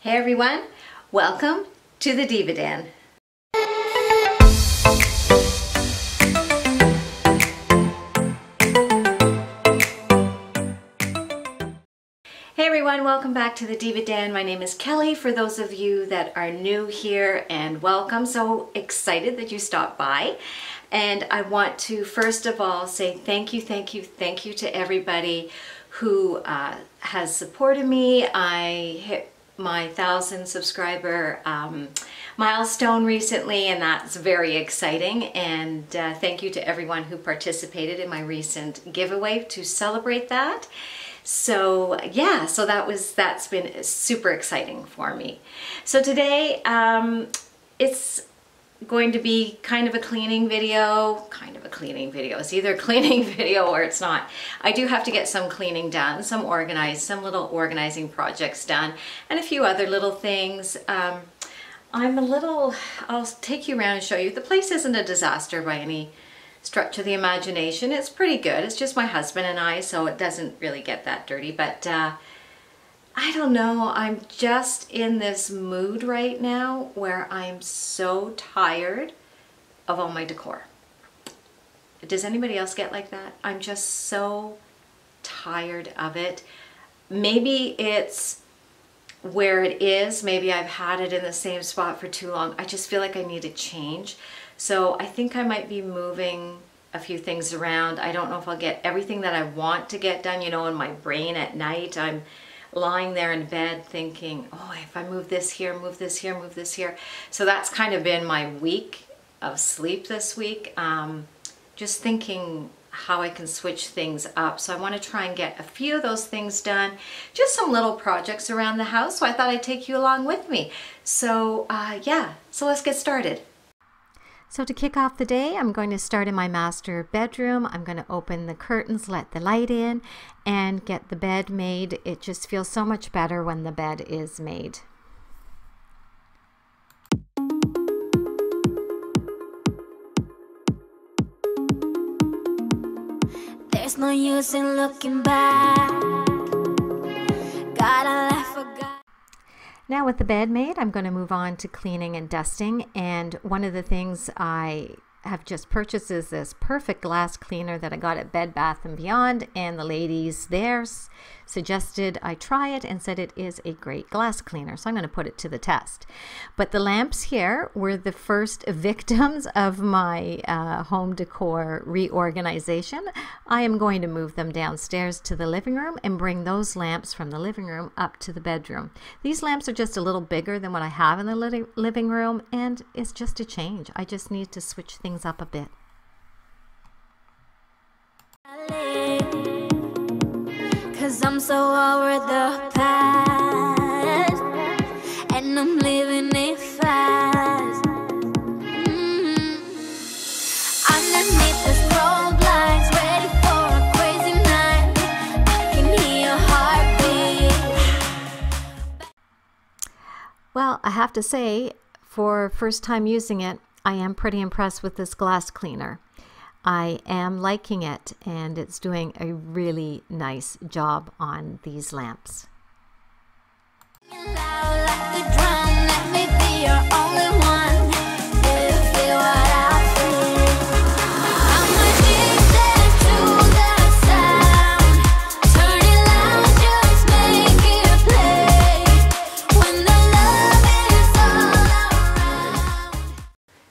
Hey everyone, welcome to the Diva. Hey everyone, welcome back to the Diva. My name is Kelly. For those of you that are new here, and welcome. So excited that you stopped by. And I want to first of all say thank you to everybody who has supported me. I hit my 1,000 subscriber milestone recently, and that's very exciting. And thank you to everyone who participated in my recent giveaway to celebrate that. So yeah, so that's been super exciting for me. So today it's going to be kind of a cleaning video. It's either a cleaning video or it's not. I do have to get some cleaning done, some little organizing projects done, and a few other little things. I'll take you around and show you. The place isn't a disaster by any stretch of the imagination. It's pretty good. It's just my husband and I, so it doesn't really get that dirty, but I don't know, I'm just in this mood right now where I'm so tired of all my decor. Does anybody else get like that? I'm just so tired of it. Maybe it's where it is. Maybe I've had it in the same spot for too long. I just feel like I need a change. So I think I might be moving a few things around. I don't know if I'll get everything that I want to get done. You know, in my brain at night, I'm lying there in bed thinking, oh, if I move this here, move this here, move this here. So that's kind of been my week of sleep this week. Just thinking how I can switch things up. So I want to try and get a few of those things done. Just some little projects around the house. So I thought I'd take you along with me. So yeah, so let's get started. So to kick off the day, I'm going to start in my master bedroom. I'm going to open the curtains, let the light in, and get the bed made. It just feels so much better when the bed is made. There's no use in looking back. Gotta let forget. Now with the bed made, I'm going to move on to cleaning and dusting. And one of the things I have just purchased is this perfect glass cleaner that I got at Bed Bath & Beyond. And the ladies there suggested I try it and said it is a great glass cleaner. So I'm going to put it to the test. But the lamps here were the first victims of my home decor reorganization. I am going to move them downstairs to the living room and bring those lamps from the living room up to the bedroom. These lamps are just a little bigger than what I have in the living room, and it's just a change. I just need to switch things up a bit. Cause I'm so over the past, and I'm living it fast. Underneath the strobe lights, ready for a crazy night. I can hear your heartbeat. Well, I have to say, for first time using it, I am pretty impressed with this glass cleaner. I am liking it, and it's doing a really nice job on these lamps.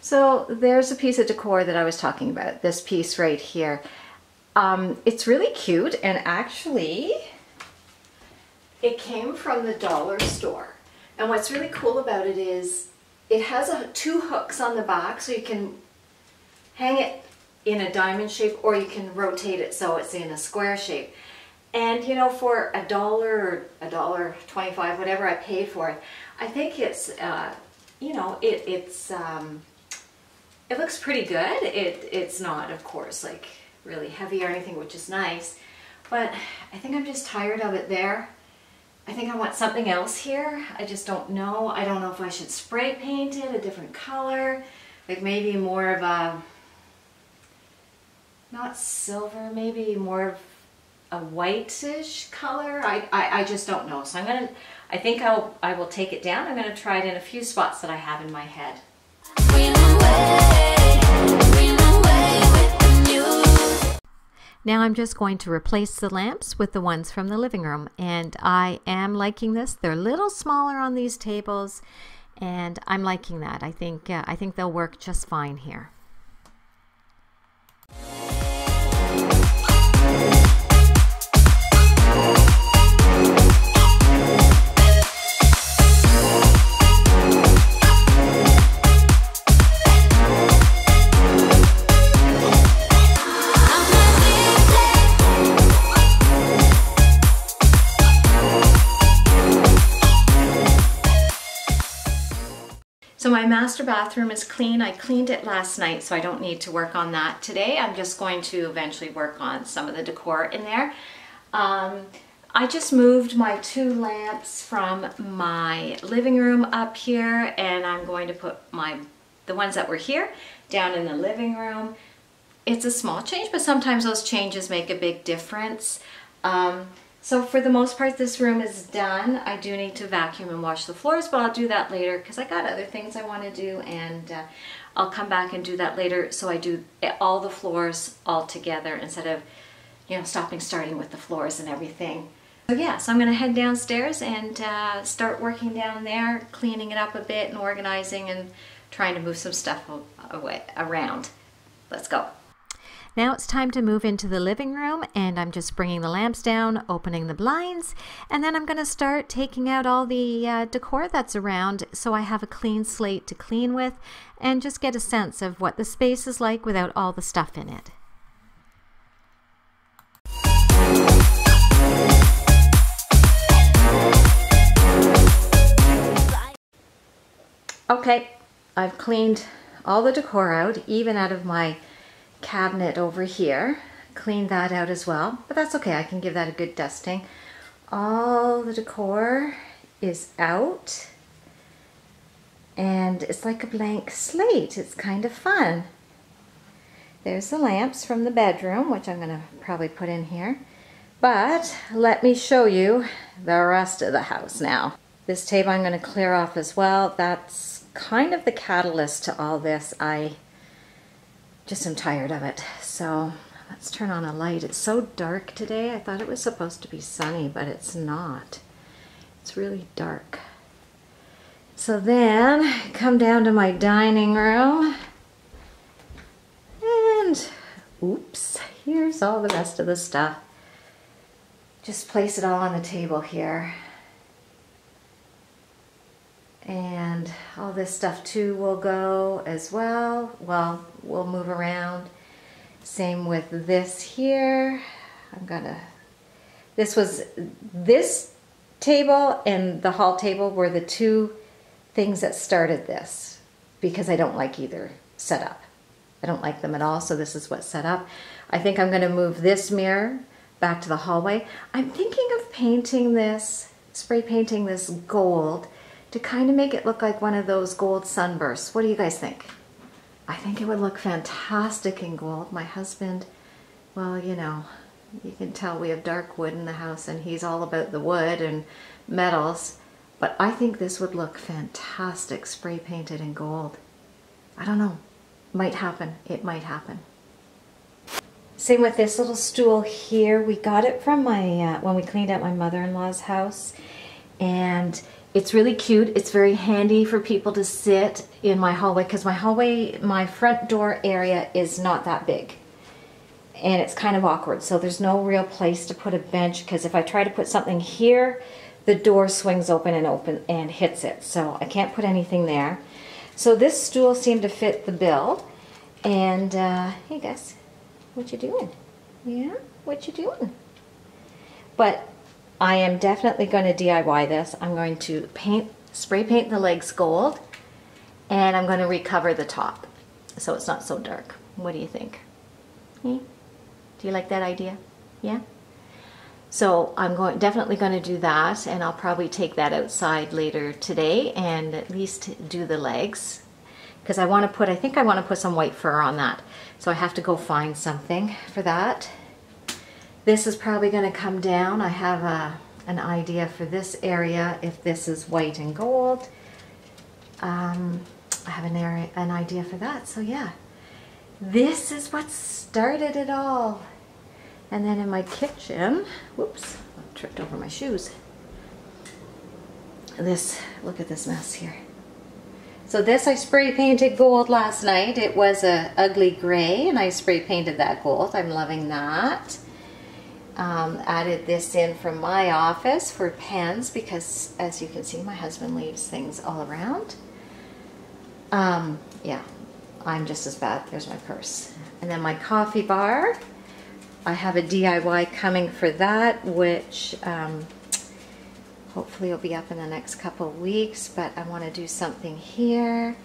So there's a piece of decor that I was talking about, this piece right here. It's really cute, and actually it came from the dollar store. And what's really cool about it is it has two hooks on the back, so you can hang it in a diamond shape, or you can rotate it so it's in a square shape. And you know, for $1 or $1.25, whatever I paid for it, I think it's you know, it looks pretty good. It's not, of course, like really heavy or anything, which is nice, but I think I'm just tired of it there. I think I want something else here. I just don't know. I don't know if I should spray paint it a different color, like maybe more of a, not silver, maybe more of a whitish color. I just don't know. So I think I will take it down. I'm going to try it in a few spots that I have in my head. Now I'm just going to replace the lamps with the ones from the living room, and I am liking this. They're a little smaller on these tables, and I'm liking that. I think they'll work just fine here. So my master bathroom is clean. I cleaned it last night, so I don't need to work on that today. I'm just going to eventually work on some of the decor in there. I just moved my 2 lamps from my living room up here, and I'm going to put the ones that were here down in the living room. It's a small change, but sometimes those changes make a big difference. So for the most part, this room is done. I do need to vacuum and wash the floors, but I'll do that later because I got other things I want to do, and I'll come back and do that later. So I do all the floors all together instead of, you know, starting with the floors and everything. So yeah, so I'm going to head downstairs and start working down there, cleaning it up a bit and organizing and trying to move some stuff around. Let's go. Now it's time to move into the living room, and I'm just bringing the lamps down, opening the blinds, and then I'm going to start taking out all the decor that's around so I have a clean slate to clean with and just get a sense of what the space is like without all the stuff in it. Okay, I've cleaned all the decor out, even out of my cabinet over here. Cleaned that out as well, but that's okay. I can give that a good dusting. All the decor is out, and it's like a blank slate. It's kind of fun. There's the lamps from the bedroom, which I'm going to probably put in here. But let me show you the rest of the house now. This table I'm going to clear off as well. That's kind of the catalyst to all this. I just am tired of it. So let's turn on a light. It's so dark today. I thought it was supposed to be sunny, but it's not. It's really dark. So then come down to my dining room, and oops, here's all the rest of the stuff. Just place it all on the table here. And all this stuff too will go as well. Well, we'll move around. Same with this here. This table and the hall table were the 2 things that started this, because I don't like either setup. I don't like them at all, so this is what's set up. I think I'm going to move this mirror back to the hallway. I'm thinking of painting this, spray painting this gold, to kind of make it look like one of those gold sunbursts. What do you guys think? I think it would look fantastic in gold. My husband, well, you know, you can tell we have dark wood in the house, and he's all about the wood and metals, but I think this would look fantastic spray painted in gold. I don't know. Might happen. It might happen. Same with this little stool here. We got it from my when we cleaned out my mother-in-law's house, and it's really cute. It's very handy for people to sit in my hallway, because my front door area is not that big. And it's kind of awkward. So there's no real place to put a bench, because if I try to put something here, the door swings open and hits it. So I can't put anything there. So this stool seemed to fit the bill. And hey guys, what you doing? Yeah, what you doing? But I am definitely going to DIY this. I'm going to spray paint the legs gold, and I'm going to recover the top so it's not so dark. What do you think? Do you like that idea? Yeah? So I'm definitely going to do that, and I'll probably take that outside later today and at least do the legs, because I think I want to put some white fur on that. So I have to go find something for that. This is probably going to come down. I have an idea for this area if this is white and gold. I have an idea for that. So yeah, this is what started it all. And then in my kitchen, whoops, I tripped over my shoes. Look at this mess here. So this I spray painted gold last night. It was a ugly gray and I spray painted that gold. I'm loving that. Added this in from my office for pens because, as you can see, my husband leaves things all around. Yeah, I'm just as bad. There's my purse. And then my coffee bar. I have a DIY coming for that, which hopefully will be up in the next couple of weeks, but I want to do something here.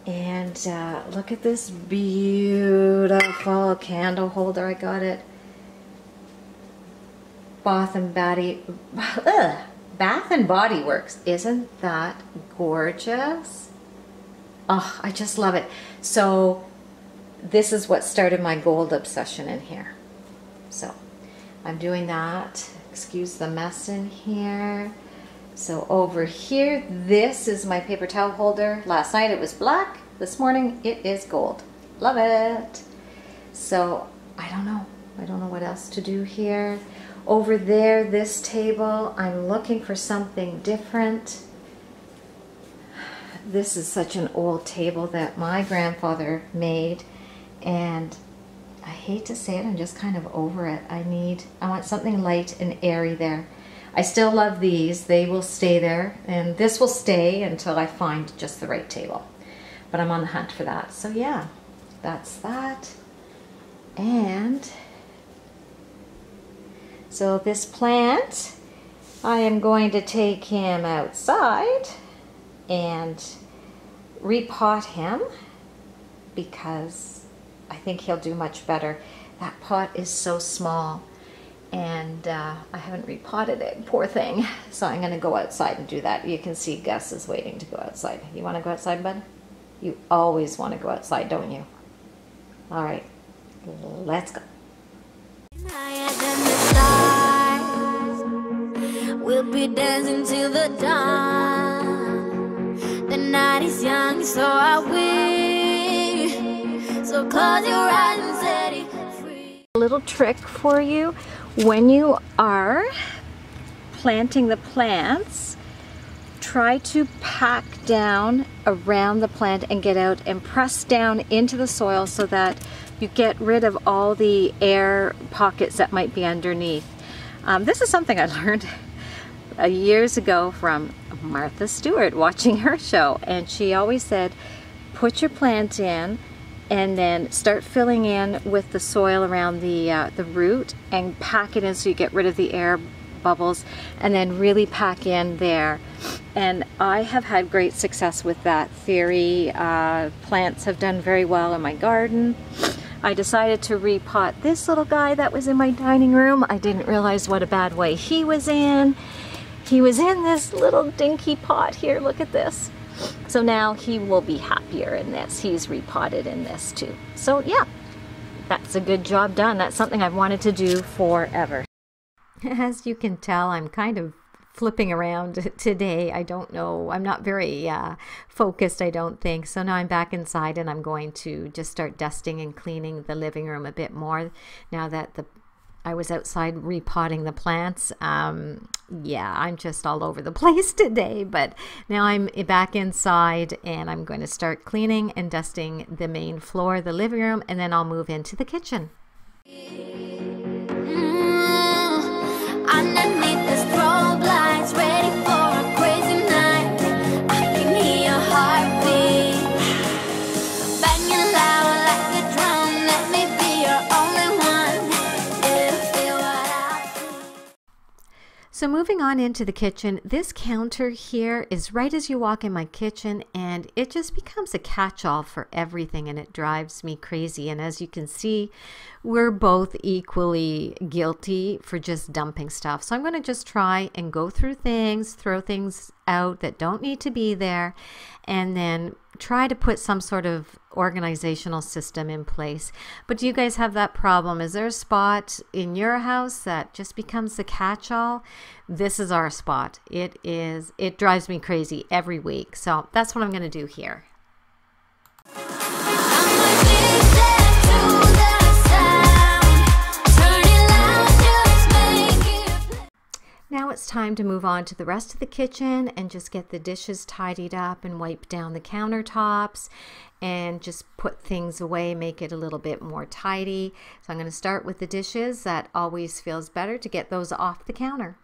And look at this beautiful candle holder. I got it. Bath and Body Works. Isn't that gorgeous? Oh, I just love it. So this is what started my gold obsession in here. So I'm doing that. Excuse the mess in here. So over here, this is my paper towel holder. Last night it was black. This morning it is gold. Love it. So I don't know what else to do here. Over there, this table, I'm looking for something different. This is such an old table that my grandfather made, and I hate to say it, I'm just kind of over it. I want something light and airy there. I still love these. They will stay there, and this will stay until I find just the right table. But I'm on the hunt for that. So yeah, that's that. And so this plant, I am going to take him outside and repot him because I think he'll do much better. That pot is so small and I haven't repotted it, poor thing. So I'm gonna go outside and do that. You can see Gus is waiting to go outside. You wanna go outside, bud? You always wanna go outside, don't you? All right, let's go. Higher than the stars, we'll be dancing till the dawn. The night is young, so are we. So close your eyes and set it free. A little trick for you. When you are planting the plants, try to pack down around the plant and get out and press down into the soil so that you get rid of all the air pockets that might be underneath. This is something I learned years ago from Martha Stewart, watching her show, and she always said, put your plant in and then start filling in with the soil around the root and pack it in so you get rid of the air bubbles, and then really pack in there. And I have had great success with that theory. Plants have done very well in my garden. I decided to repot this little guy that was in my dining room. I didn't realize what a bad way he was in. He was in this little dinky pot here. Look at this. So now he will be happier in this. He's repotted in this too. So yeah, that's a good job done. That's something I've wanted to do forever. As you can tell, I'm kind of flipping around today. I don't know. I'm not very focused, I don't think. So now I'm back inside and I'm going to just start dusting and cleaning the living room a bit more now that I was outside repotting the plants. Yeah, I'm just all over the place today, but now I'm back inside and I'm going to start cleaning and dusting the main floor, the living room, and then I'll move into the kitchen. Underneath the strobe lights, ready for a crazy night. I can hear your heartbeat banging loud like a drum. Let me be your only one. It'll feel what I feel. So moving on into the kitchen, this counter here is right as you walk in my kitchen, and it just becomes a catch-all for everything, and it drives me crazy. And as you can see, we're both equally guilty for just dumping stuff. So I'm going to just try and go through things, throw things out that don't need to be there, and then try to put some sort of organizational system in place. But do you guys have that problem? Is there a spot in your house that just becomes the catch-all? This is our spot. It drives me crazy every week. So that's what I'm going to do here. Now it's time to move on to the rest of the kitchen and just get the dishes tidied up and wipe down the countertops and just put things away, make it a little bit more tidy. So I'm going to start with the dishes. That always feels better to get those off the counter.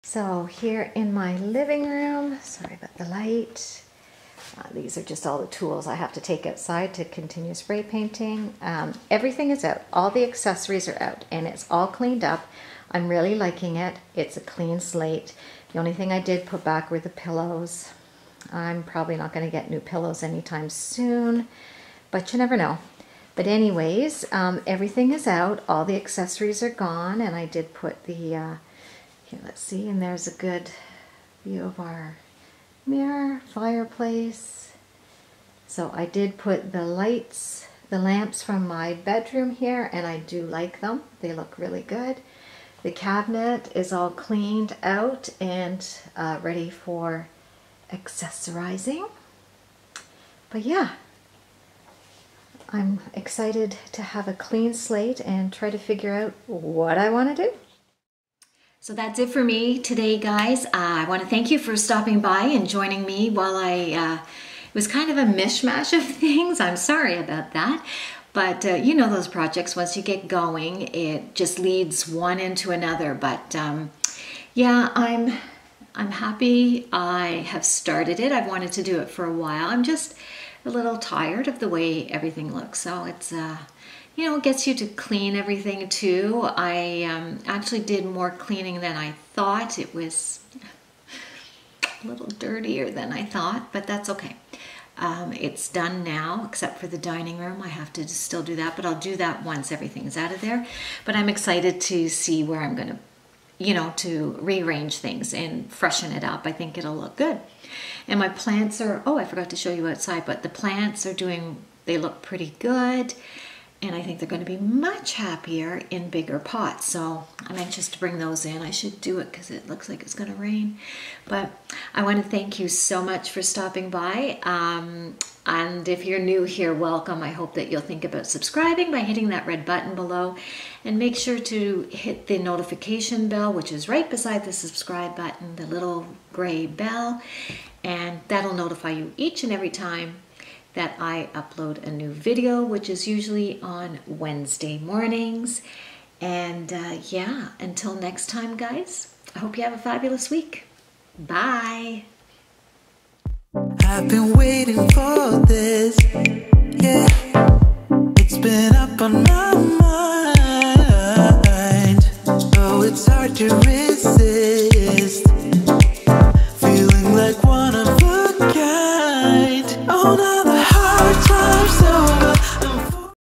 So here in my living room, sorry about the light, these are just all the tools I have to take outside to continue spray painting. Everything is out, all the accessories are out, and it's all cleaned up. I'm really liking it. It's a clean slate. The only thing I did put back were the pillows. I'm probably not going to get new pillows anytime soon, but you never know. But anyways, everything is out, all the accessories are gone, and I did put the here, let's see, and there's a good view of our mirror, fireplace. So I did put the lights, the lamps from my bedroom here, and I do like them. They look really good. The cabinet is all cleaned out and ready for accessorizing. But yeah, I'm excited to have a clean slate and try to figure out what I want to do. So that's it for me today, guys. I want to thank you for stopping by and joining me while it was kind of a mishmash of things. I'm sorry about that. But you know those projects, once you get going, it just leads one into another. But yeah, I'm happy I have started it. I've wanted to do it for a while. I'm just a little tired of the way everything looks. So it's you know, it gets you to clean everything too. I actually did more cleaning than I thought. It was a little dirtier than I thought, but that's okay. It's done now, except for the dining room. I have to still do that, but I'll do that once everything's out of there. But I'm excited to see where I'm going to, you know, to rearrange things and freshen it up. I think it'll look good. And my plants are, oh, I forgot to show you outside, but the plants are they look pretty good. And I think they're going to be much happier in bigger pots. So I'm anxious to bring those in. I should do it because it looks like it's going to rain. But I want to thank you so much for stopping by. And if you're new here, welcome. I hope that you'll think about subscribing by hitting that red button below. And make sure to hit the notification bell, which is right beside the subscribe button, the little gray bell. And that'll notify you each and every time that I upload a new video, which is usually on Wednesday mornings. And yeah, until next time, guys, I hope you have a fabulous week. Bye. I've been waiting for this, yeah. It's been up on my mind. Oh, it's hard to resist. Feeling like one of a kind. Oh, no.